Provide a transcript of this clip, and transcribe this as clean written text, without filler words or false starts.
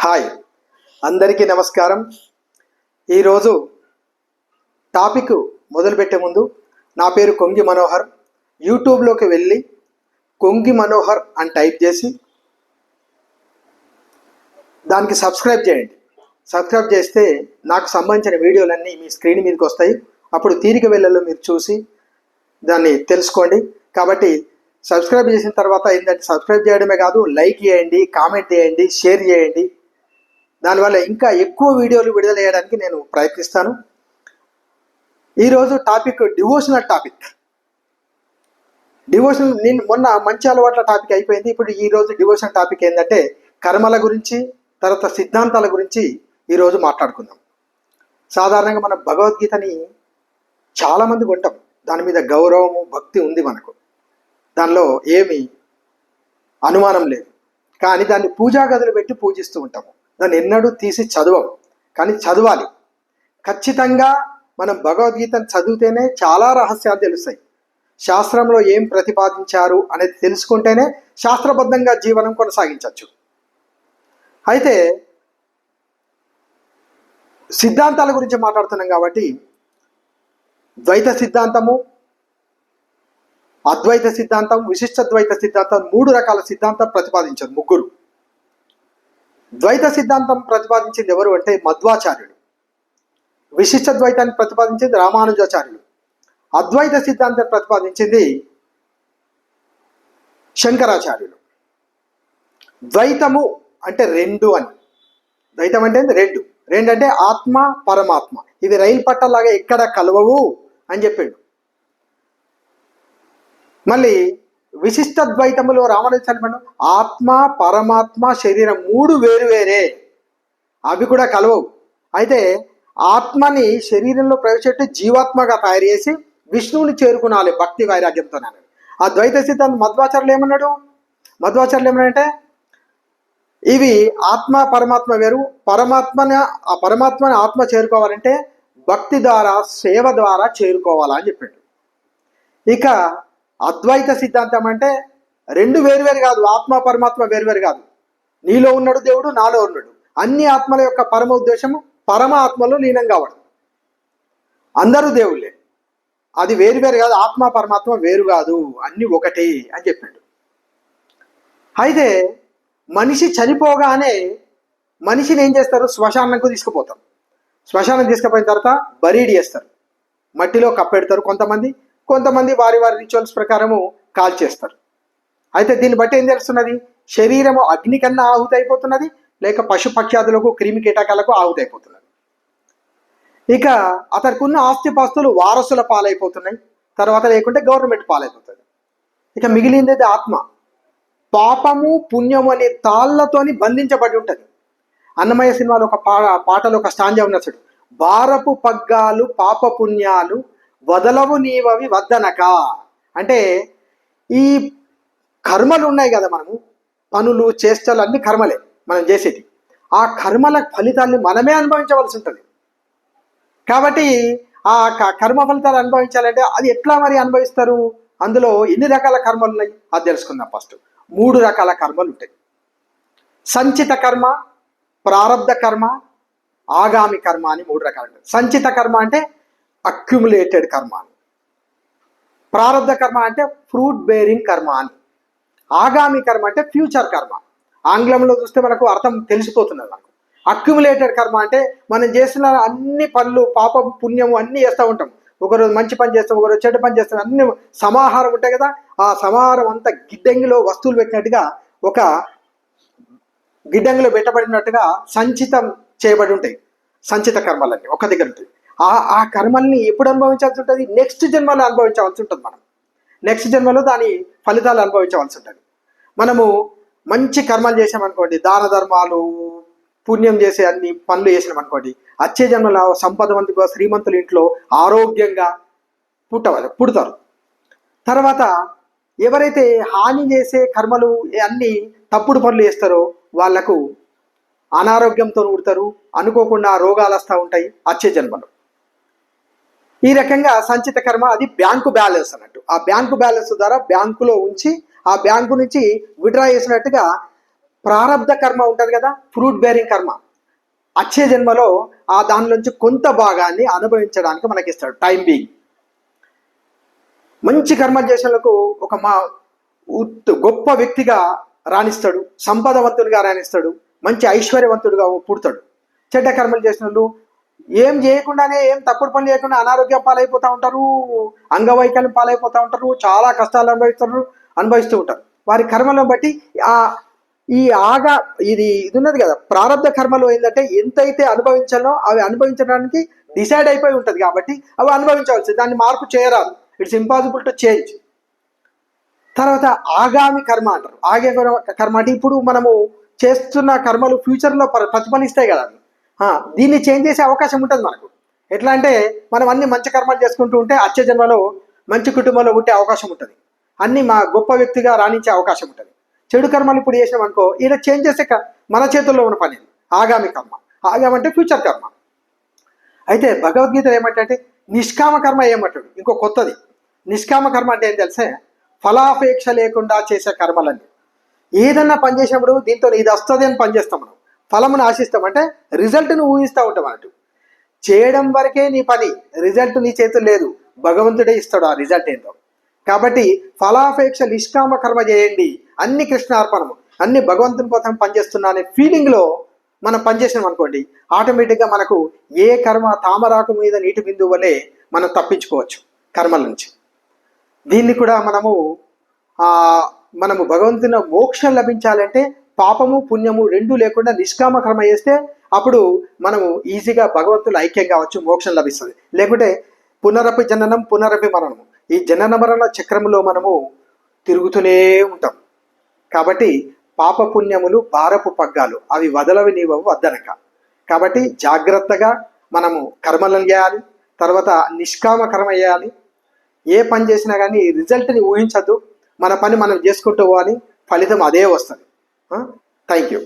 Hi, అందరికీ నమస్కారం. ఈరోజు టాపిక్ మొదలుపెట్టే ముందు నా పేరు కొంగి మనోహర్. యూట్యూబ్లోకి వెళ్ళి కొంగి మనోహర్ అని టైప్ చేసి దానికి సబ్స్క్రైబ్ చేయండి. సబ్స్క్రైబ్ చేస్తే నాకు సంబంధించిన వీడియోలన్నీ మీ స్క్రీన్ మీదకి వస్తాయి. అప్పుడు తీరిక వేళల్లో మీరు చూసి దాన్ని తెలుసుకోండి. కాబట్టి సబ్స్క్రైబ్ చేసిన తర్వాత ఏంటంటే సబ్స్క్రైబ్ చేయడమే కాదు, లైక్ చేయండి, కామెంట్ చేయండి, షేర్ చేయండి. దానివల్ల ఇంకా ఎక్కువ వీడియోలు విడుదల చేయడానికి నేను ప్రయత్నిస్తాను. ఈరోజు టాపిక్ డివోషనల్ టాపిక్. డివోషనల్ నేను మొన్న మంచి అలవాట్ల టాపిక్ అయిపోయింది. ఇప్పుడు ఈరోజు డివోషనల్ టాపిక్ ఏంటంటే కర్మల గురించి, తర్వాత సిద్ధాంతాల గురించి ఈరోజు మాట్లాడుకుందాం. సాధారణంగా మనం భగవద్గీతని చాలామంది కొంటాం. దాని మీద గౌరవము, భక్తి ఉంది మనకు. దానిలో ఏమి అనుమానం లేదు. కానీ దాన్ని పూజా గదులు పెట్టి పూజిస్తూ ఉంటాము. దాన్ని ఎన్నడూ తీసి చదవం, కానీ చదవాలి. ఖచ్చితంగా మనం భగవద్గీతను చదివితేనే చాలా రహస్యాలు తెలుస్తాయి. శాస్త్రంలో ఏం ప్రతిపాదించారు అనేది తెలుసుకుంటేనే శాస్త్రబద్ధంగా జీవనం కొనసాగించవచ్చు. అయితే సిద్ధాంతాల గురించి మాట్లాడుతున్నాం కాబట్టి ద్వైత సిద్ధాంతము, అద్వైత సిద్ధాంతం, విశిష్టద్వైత సిద్ధాంతం, 3 రకాల సిద్ధాంతాలు ప్రతిపాదించారు ముగ్గురు. ద్వైత సిద్ధాంతం ప్రతిపాదించింది ఎవరు అంటే మధ్వాచార్యుడు. విశిష్ట ద్వైతాన్ని ప్రతిపాదించింది రామానుజాచార్యుడు. అద్వైత సిద్ధాంతం ప్రతిపాదించింది శంకరాచార్యుడు. ద్వైతము అంటే రెండు అని. ద్వైతం అంటే రెండు. రెండు అంటే ఆత్మ, పరమాత్మ. ఇవి రైలు పట్టాలాగా ఎక్కడ కలవవు అని చెప్పాడు. మళ్ళీ విశిష్ట ద్వైతములో రామానుజాచార్యుడు ఆత్మ, పరమాత్మ, శరీరం 3 వేరువేరే, అవి కూడా కలవవు. అయితే ఆత్మని శరీరంలో ప్రవేశపెట్టి జీవాత్మగా తయారు చేసి విష్ణువుని చేరుకునాలి భక్తి వైరాగ్యంతో. ఆ ద్వైత సిద్ధాంతం మధ్వాచార్యులు ఏమన్నాడు? మధ్వాచార్యులు ఏమన్నాడంటే ఇవి ఆత్మ పరమాత్మ వేరు. పరమాత్మని ఆత్మ చేరుకోవాలంటే భక్తి ద్వారా, సేవ ద్వారా చేరుకోవాలా అని చెప్పాడు. ఇక అద్వైత సిద్ధాంతం అంటే రెండు వేరువేరు కాదు, ఆత్మ పరమాత్మ వేరువేరు కాదు. నీలో ఉన్నాడు దేవుడు, నాలో ఉన్నాడు. అన్ని ఆత్మల యొక్క పరమ ఉద్దేశము పరమాత్మలో లీనం కావడం. అందరూ దేవుళ్ళే, అది వేరువేరు కాదు. ఆత్మ పరమాత్మ వేరు కాదు, అన్ని ఒకటే అని చెప్పాడు. అయితే మనిషి చనిపోగానే మనిషిని ఏం చేస్తారు? శ్మశానంకు తీసుకుపోతారు. శ్మశానం తీసుకుపోయిన తర్వాత బరీడి చేస్తారు, మట్టిలో కప్పెడతారు. కొంతమంది వారి రిచువల్స్ ప్రకారము కాల్చేస్తారు. అయితే దీన్ని బట్టి ఏం తెలుస్తున్నది? శరీరము అగ్ని కన్నా ఆహుతి అయిపోతున్నది, లేక పశుపక్ష్యాదులకు, క్రిమి కీటకాలకు ఆహుతి అయిపోతున్నది. ఇక అతనికి ఉన్న ఆస్తిపాస్తులు వారసుల పాలైపోతున్నాయి, తర్వాత లేకుంటే గవర్నమెంట్ పాలైపోతుంది. ఇక మిగిలింది ఆత్మ. పాపము పుణ్యము అనే తాళ్లతోని బంధించబడి ఉంటుంది. అన్నమయ్య సినిమాలో ఒక పాటలో ఒక స్టాంజా ఉన్నది. భారపు పగ్గాలు పాప పుణ్యాలు వదలవు నీవవి వద్దనక. అంటే ఈ కర్మలు ఉన్నాయి కదా, మనము పనులు, చేష్టలు అన్ని కర్మలే మనం చేసేది. ఆ కర్మల ఫలితాన్ని మనమే అనుభవించవలసి ఉంటుంది. కాబట్టి ఆ కర్మ ఫలితాలు అనుభవించాలంటే అది ఎట్లా మరి అనుభవిస్తారు? అందులో ఎన్ని రకాల కర్మలు ఉన్నాయి అది తెలుసుకుందాం. ఫస్ట్ 3 రకాల కర్మలు ఉంటాయి. సంచిత కర్మ, ప్రారబ్ధ కర్మ, ఆగామి కర్మ అని 3 రకాలు ఉంటాయి. సంచిత కర్మ అంటే అక్యుములేటెడ్ కర్మ అని, ప్రారబ్ధ కర్మ అంటే ఫ్రూట్ బేరింగ్ కర్మ అని, ఆగామి కర్మ అంటే ఫ్యూచర్ కర్మ. ఆంగ్లంలో చూస్తే మనకు అర్థం తెలిసిపోతున్నది మనకు. అక్యుములేటెడ్ కర్మ అంటే మనం చేసిన అన్ని పనులు, పాపం పుణ్యము అన్నీ చేస్తూ ఉంటాం. ఒకరోజు మంచి పని చేస్తాం, ఒకరోజు చెడ్డ పని చేస్తాం, అన్ని సమాహారం ఉంటాయి కదా. ఆ సమాహారం అంతా గిడ్డంగిలో వస్తువులు పెట్టినట్టుగా, ఒక గిడ్డంగిలో పెట్టబడినట్టుగా సంచితం చేయబడి ఉంటాయి. సంచిత కర్మలన్నీ ఒక దగ్గర ఉంటాయి. ఆ కర్మల్ని ఎప్పుడు అనుభవించాల్సి ఉంటుంది? నెక్స్ట్ జన్మలో అనుభవించవలసి ఉంటుంది. మనం నెక్స్ట్ జన్మలో దాని ఫలితాలు అనుభవించవలసి ఉంటుంది. మనము మంచి కర్మలు చేసామనుకోండి, దాన ధర్మాలు, పుణ్యం చేసే అన్ని పనులు చేసినామనుకోండి, వచ్చే జన్మలో సంపదవంతుగా శ్రీమంతుల ఇంట్లో ఆరోగ్యంగా పుడతారు. తర్వాత ఎవరైతే హాని చేసే కర్మలు అన్ని తప్పుడు పనులు చేస్తారో వాళ్లకు అనారోగ్యంతో పుడతారు, అనుకోకుండా రోగాలు వస్తూ ఉంటాయి వచ్చే జన్మలో. ఈ రకంగా సంచిత కర్మ అది బ్యాంకు బ్యాలెన్స్ అన్నట్టు. ఆ బ్యాంకు బ్యాలెన్స్ ద్వారా బ్యాంకులో ఉంచి ఆ బ్యాంకు నుంచి విడ్రా చేసినట్టుగా ప్రారబ్ధ కర్మ ఉంటుంది కదా, ఫ్రూట్ బేరింగ్ కర్మ, వచ్చే జన్మలో ఆ దానిలోంచి కొంత భాగాన్ని అనుభవించడానికి మనకి ఇస్తాడు. టైం బీయింగ్ మంచి కర్మ చేసినందుకు ఒక గొప్ప వ్యక్తిగా రాణిస్తాడు, సంపదవంతుడిగా రాణిస్తాడు, మంచి ఐశ్వర్యవంతుడిగా పుడతాడు. చెడ్డ కర్మలు చేసిన వాళ్ళు ఏం చేయకుండానే, ఏం తప్పుడు పనులు చేయకుండా అనారోగ్యం పాలైపోతూ ఉంటారు, అంగవైకల్యం పాలైపోతూ ఉంటారు, చాలా కష్టాలు అనుభవిస్తూ ఉంటారు. వారి కర్మలను బట్టి ఈ ఇది ఉన్నది కదా, ప్రారంభ కర్మలో ఏంటంటే ఎంతైతే అనుభవించాలో అవి అనుభవించడానికి డిసైడ్ అయిపోయి ఉంటుంది కాబట్టి అవి అనుభవించవలసి, దాన్ని మార్పు చేయరాదు. It's impossible to change. తర్వాత ఆగామి కర్మ అంటారు. ఆగే కర్మ అంటే ఇప్పుడు మనము చేస్తున్న కర్మలు ఫ్యూచర్లో ప్రతిఫలిస్తాయి కదా, దీన్ని చేంజ్ చేసే అవకాశం ఉంటుంది మనకు. ఎట్లా అంటే మనం అన్ని మంచి కర్మలు చేసుకుంటూ ఉంటే వచ్చే జన్మలో మంచి కుటుంబంలో ఉండే అవకాశం ఉంటుంది, అన్ని గొప్ప వ్యక్తిగా రాణించే అవకాశం ఉంటుంది. చెడు కర్మలు ఇప్పుడు చేసినాం అనుకో, ఇలా చేంజ్ చేసే మన చేతుల్లో ఉన్న పని ఆగామి కర్మ. ఆగామి అంటే ఫ్యూచర్ కర్మ. అయితే భగవద్గీత ఏమంటే నిష్కామ కర్మ ఏమంటాడు, ఇంకో కొత్తది. నిష్కామ కర్మ అంటే ఏం తెలిసే, ఫలాపేక్ష లేకుండా చేసే కర్మలన్నీ. ఏదన్నా పని చేసినప్పుడు దీంతో ఇది వస్తుంది అని పని చేస్తాం మనం, ఫలమును ఆశిస్తాం, అంటే రిజల్ట్ను ఊహిస్తూ ఉంటాం అన్నట్టు. చేయడం వరకే నీ పని, రిజల్ట్ నీ చేతులు లేదు, భగవంతుడే ఇస్తాడు ఆ రిజల్ట్ ఏంటో. కాబట్టి ఫలాపేక్ష నిష్కామ కర్మ చేయండి, అన్ని కృష్ణార్పణము, అన్ని భగవంతుని కోసం పనిచేస్తున్నా అనే ఫీలింగ్లో మనం పనిచేసినాం అనుకోండి, ఆటోమేటిక్గా మనకు ఏ కర్మ తామరాకు మీద నీటి బిందువు వలె మనం తప్పించుకోవచ్చు కర్మల నుంచి. దీన్ని కూడా మనము భగవంతుని మోక్షం లభించాలంటే పాపము పుణ్యము రెండూ లేకుండా నిష్కామ కర్మ చేస్తే అప్పుడు మనము ఈజీగా భగవంతులు ఐక్యం కావచ్చు, మోక్షం లభిస్తుంది. లేకుంటే పునరపి జననం పునరపి మరణము, ఈ జనన మరణ చక్రంలో మనము తిరుగుతూనే ఉంటాం. కాబట్టి పాప పుణ్యములు భారపు పగ్గాలు, అవి వదలవి నీవవు వద్దనక. కాబట్టి జాగ్రత్తగా మనము కర్మలను చేయాలి, తర్వాత నిష్కామ కర్మ చేయాలి. ఏ పని చేసినా కానీ రిజల్ట్ని ఊహించద్దు, మన పని మనం చేసుకుంటూ పోవాలి, ఫలితం అదే వస్తుంది. Thank you.